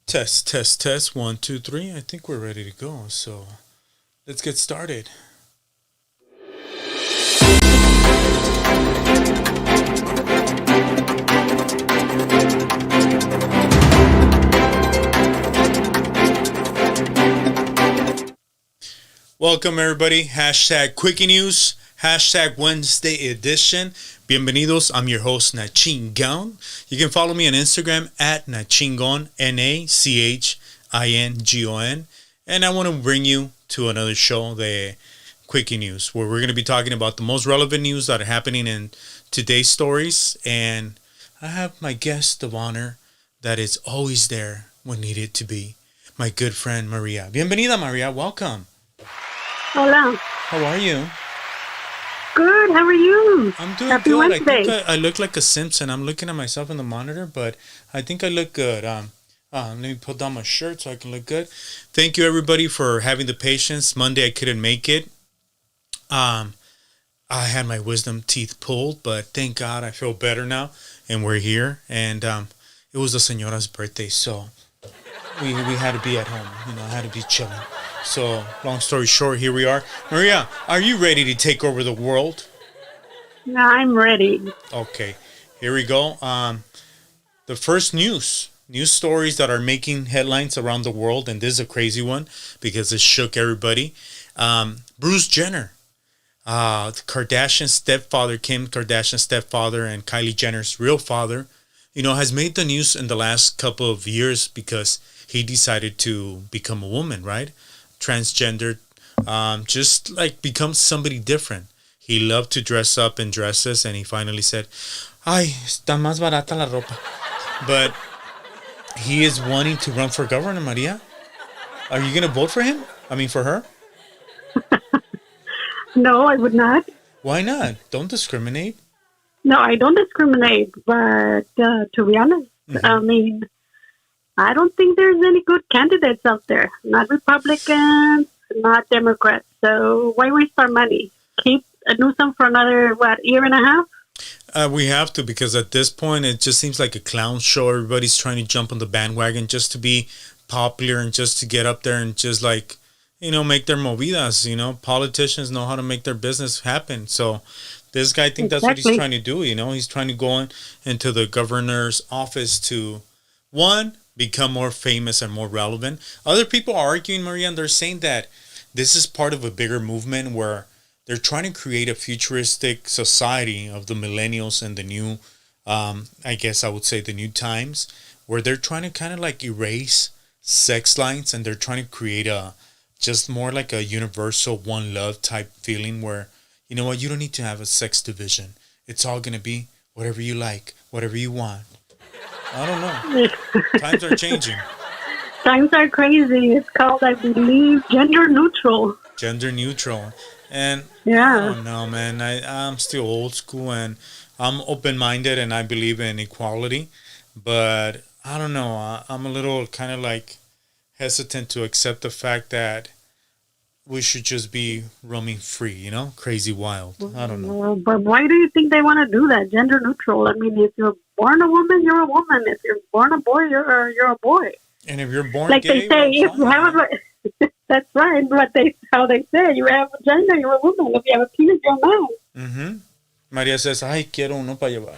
Test, test, test. One, two, three. I think we're ready to go. So let's get started. Welcome, everybody. Hashtag Quickie News. Hashtag Wednesday edition. Bienvenidos. I'm your host, Nachingon. You can follow me on Instagram at Nachingon, Nachingon. And I want to bring you to another show, the Quickie News, where we're going to be talking about the most relevant news that are happening in today's stories. And I have my guest of honor that is always there when needed to be, my good friend, Maria. Bienvenida, Maria. Welcome. Hola. How are you? Good. How are you? I'm doing Happy good. Wednesday. I think I look like a Simpson. I'm looking at myself in the monitor, but I think I look good. Let me pull down my shirt so I can look good. Thank you, everybody, for having the patience. Monday I couldn't make it. I had my wisdom teeth pulled, but thank God I feel better now, and we're here. And it was the señora's birthday, so we had to be at home. I had to be chilling. So, long story short, here we are. Maria, are you ready to take over the world? Yeah, I'm ready. Okay, here we go. The first news stories that are making headlines around the world, and this is a crazy one because it shook everybody. Bruce Jenner, the Kardashian stepfather, Kim Kardashian's stepfather, and Kylie Jenner's real father, has made the news in the last couple of years because he decided to become a woman, right? Transgendered, just like become somebody different. He loved to dress up in dresses, and he finally said, "Ay, está más barata la ropa." But he is wanting to run for governor, Maria. Are you gonna vote for him? I mean, for her? No, I would not. Why not? Don't discriminate. No, I don't discriminate. But to be honest, I mean, I don't think there's any good candidates out there. Not Republicans, not Democrats. So why waste our money? Keep Newsom for another, year and a half? We have to, because at this point it just seems like a clown show. Everybody's trying to jump on the bandwagon just to be popular and just to get up there and just like, make their movidas. Politicians know how to make their business happen. So this guy, I think that's what he's trying to do. He's trying to go into the governor's office to, one, become more famous and more relevant. Other people are arguing, Maria, and they're saying that this is part of a bigger movement where they're trying to create a futuristic society of the millennials and the new, I guess I would say the new times, where they're trying to kind of like erase sex lines, and they're trying to create just more like a universal one love type feeling where, you know what, you don't need to have a sex division. It's all going to be whatever you like, whatever you want. I don't know. Times are changing. Times are crazy. It's called, I believe, gender neutral. Gender neutral. And yeah. I don't know, man. I'm still old school, and I'm open-minded, and I believe in equality. But I don't know. I'm a little kind of like hesitant to accept the fact that we should just be roaming free, crazy wild. I don't know. But why do you think they want to do that? Gender neutral. I mean, if you're born a woman, you're a woman. If you're born a boy, you're a boy. And if you're born like gay, they say, if you have a that's right. But how they say, you have a gender, you're a woman. If you have a penis, you're a man. Mm-hmm. Maria says, "Ay, quiero uno para llevar."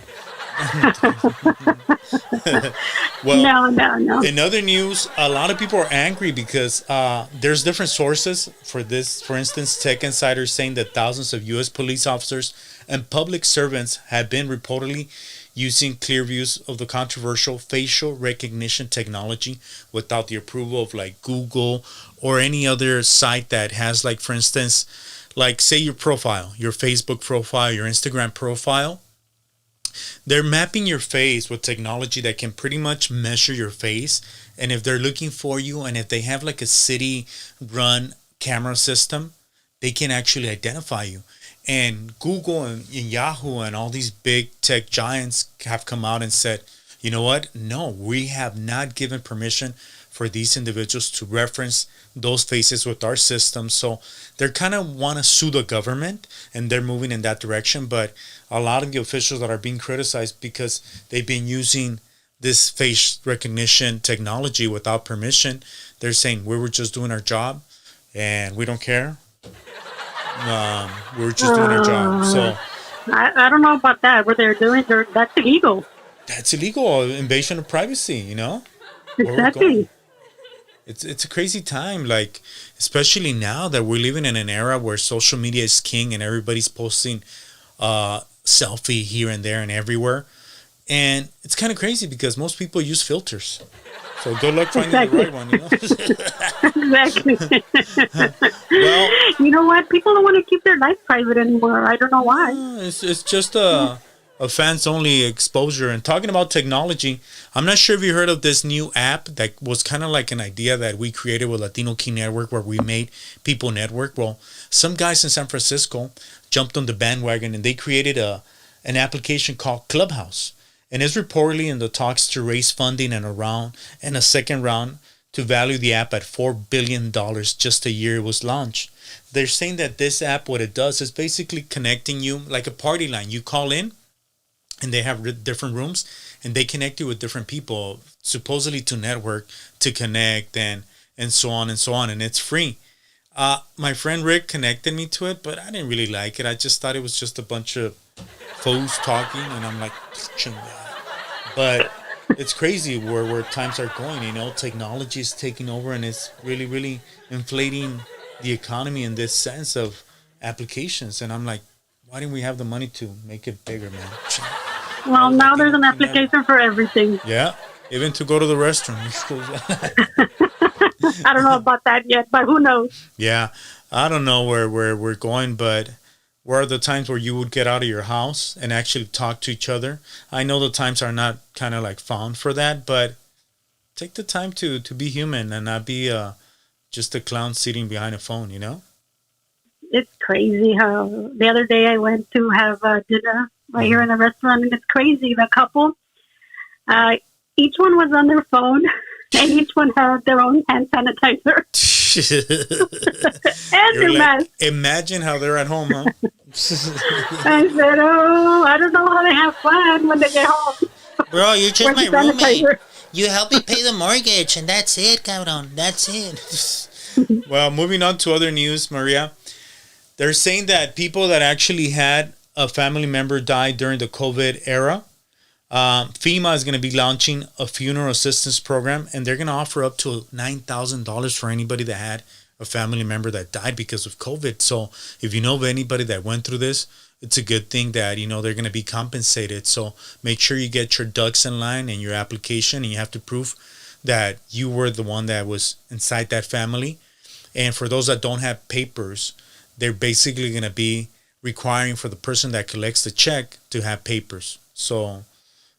Well, no. In other news, a lot of people are angry because there's different sources for this. For instance, Tech Insider saying that thousands of U.S. police officers and public servants have been reportedly using clear views of the controversial facial recognition technology without the approval of like Google or any other site that has, like, for instance, like say your profile, your Facebook profile, your Instagram profile. They're mapping your face with technology that can pretty much measure your face. And if they're looking for you, and if they have like a city run camera system, they can actually identify you. And Google and Yahoo and all these big tech giants have come out and said, you know what? No, we have not given permission for these individuals to reference those faces with our system. So they're kind of want to sue the government, and they're moving in that direction. But a lot of the officials that are being criticized because they've been using this face recognition technology without permission. They're saying we were just doing our job and we don't care. We were just doing our job. So I don't know about that. What they're doing, that's illegal. that's illegal, invasion of privacy, where we're going. Exactly. It's a crazy time, like especially now that we're living in an era where social media is king and everybody's posting selfie here and there and everywhere. And it's kind of crazy because most people use filters. So good luck finding Exactly. the right one, Exactly. Well, You know what? People don't want to keep their life private anymore. I don't know why. it's just a fans only exposure. And talking about technology, I'm not sure if you heard of this new app that was kind of like an idea that we created with Latino Key Network where we made people network. Well, some guys in San Francisco jumped on the bandwagon and they created an application called Clubhouse. And it's reportedly in the talks to raise funding and a second round to value the app at $4 billion just a year it was launched. They're saying that this app, what it does is basically connecting you like a party line. You call in and they have different rooms and they connect you with different people, supposedly to network, to connect and so on and so on. And it's free. My friend Rick connected me to it, but I didn't really like it. I just thought it was just a bunch of foes talking, and I'm like, but it's crazy where times are going. Technology is taking over, and it's really, really inflating the economy in this sense of applications. And I'm like, why didn't we have the money to make it bigger, man? Well, now there's an application for everything. Yeah, even to go to the restroom. I don't know about that yet, but who knows? Yeah, I don't know where we're going, but where are the times where you would get out of your house and actually talk to each other? I know the times are not kind of like found for that, but take the time to be human and not be just a clown sitting behind a phone, It's crazy how the other day I went to have dinner right here in a restaurant, and it's crazy. The couple, each one was on their phone, and each one had their own hand sanitizer and You're their like, mask. imagine how they're at home, huh? I said, "Oh, I don't know how they have fun when they get home." Bro, you're just Where's my the sanitizer? roommate. You help me pay the mortgage, and that's it, cabrón. That's it. Well, moving on to other news, Maria. They're saying that people that actually had a family member die during the COVID era, FEMA is going to be launching a funeral assistance program, and they're going to offer up to $9,000 for anybody that had a family member that died because of COVID. So if you know of anybody that went through this, it's a good thing that, they're going to be compensated. So make sure you get your ducks in line and your application, and you have to prove that you were the one that was inside that family. And for those that don't have papers, they're basically going to be requiring for the person that collects the check to have papers. So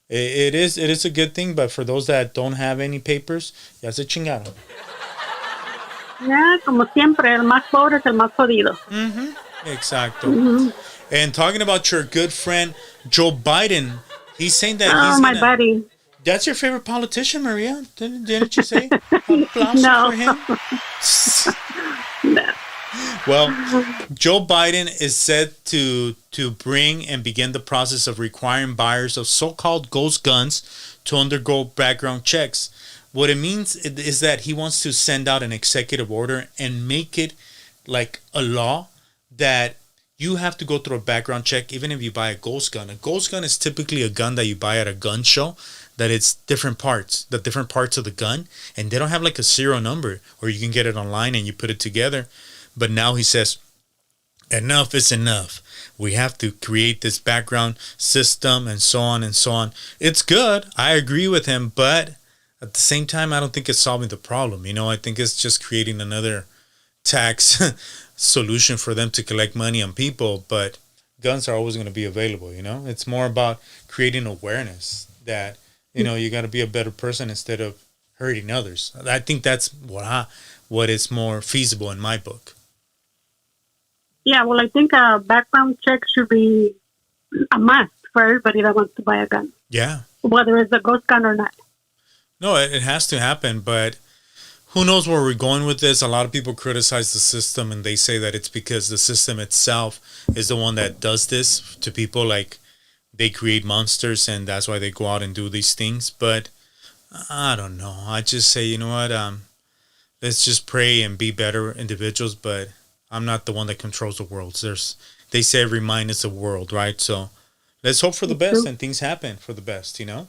it is a good thing, but for those that don't have any papers, ya se chingaron. Yeah, como siempre, el más pobre es el más jodido. Exacto. And talking about your good friend Joe Biden, he's saying that Oh, he's my gonna. buddy. That's your favorite politician, Maria? Didn't you say? Applause No. for him. No. Well, Joe Biden is set to bring and begin the process of requiring buyers of so-called ghost guns to undergo background checks. What it means is that he wants to send out an executive order and make it like a law that you have to go through a background check even if you buy a ghost gun. A ghost gun is typically a gun that you buy at a gun show, that it's different parts of the gun, and they don't have like a serial number, or you can get it online and you put it together. But now he says, enough is enough. We have to create this background system and so on and so on. It's good. I agree with him, but at the same time, I don't think it's solving the problem. I think it's just creating another tax solution for them to collect money on people. But guns are always going to be available. It's more about creating awareness that, you got to be a better person instead of hurting others. I think that's what is more feasible in my book. Yeah, well, I think a background check should be a must for everybody that wants to buy a gun, Yeah. whether it's a ghost gun or not. No, it has to happen, but who knows where we're going with this? A lot of people criticize the system, and they say that it's because the system itself is the one that does this to people. Like they create monsters, and that's why they go out and do these things. But I don't know. I just say, you know what? Let's just pray and be better individuals. But I'm not the one that controls the world. They say every mind is a world, right? So let's hope for the best and things happen for the best, you know?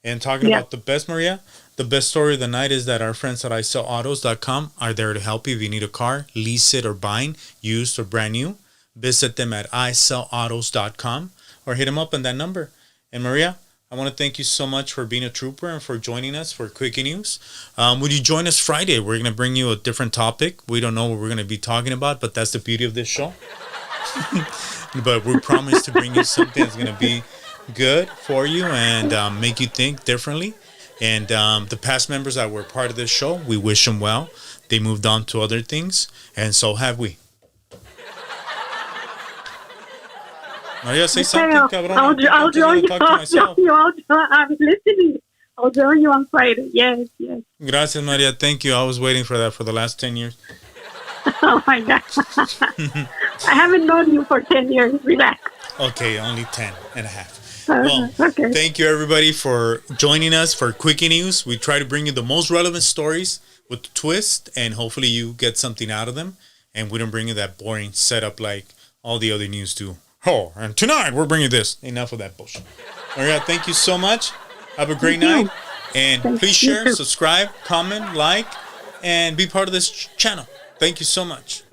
And talking about the best, Maria, the best story of the night is that our friends at ISellAutos.com are there to help you if you need a car, lease it or buying, used or brand new. Visit them at ISellAutos.com or hit them up on that number. And Maria, I want to thank you so much for being a trooper and for joining us for Quickie News. Would you join us Friday? We're going to bring you a different topic. We don't know what we're going to be talking about, but that's the beauty of this show. But we promise to bring you something that's going to be good for you and make you think differently. And the past members that were part of this show, we wish them well. They moved on to other things, and so have we. Maria, say something, cabrón. I'll join you. I'm listening. I'll join you on Friday. Yes. Gracias, Maria. Thank you. I was waiting for that for the last 10 years. Oh, my God. I haven't known you for 10 years. Relax. Okay, only 10 and a half. Well, thank you, everybody, for joining us for Quickie News. We try to bring you the most relevant stories with a twist, and hopefully you get something out of them. And we don't bring you that boring setup like all the other news do. Oh, and tonight we're bringing this. Enough of that bullshit. Maria, thank you so much. Have a great night. And please share, subscribe, comment, like, and be part of this channel. Thank you so much.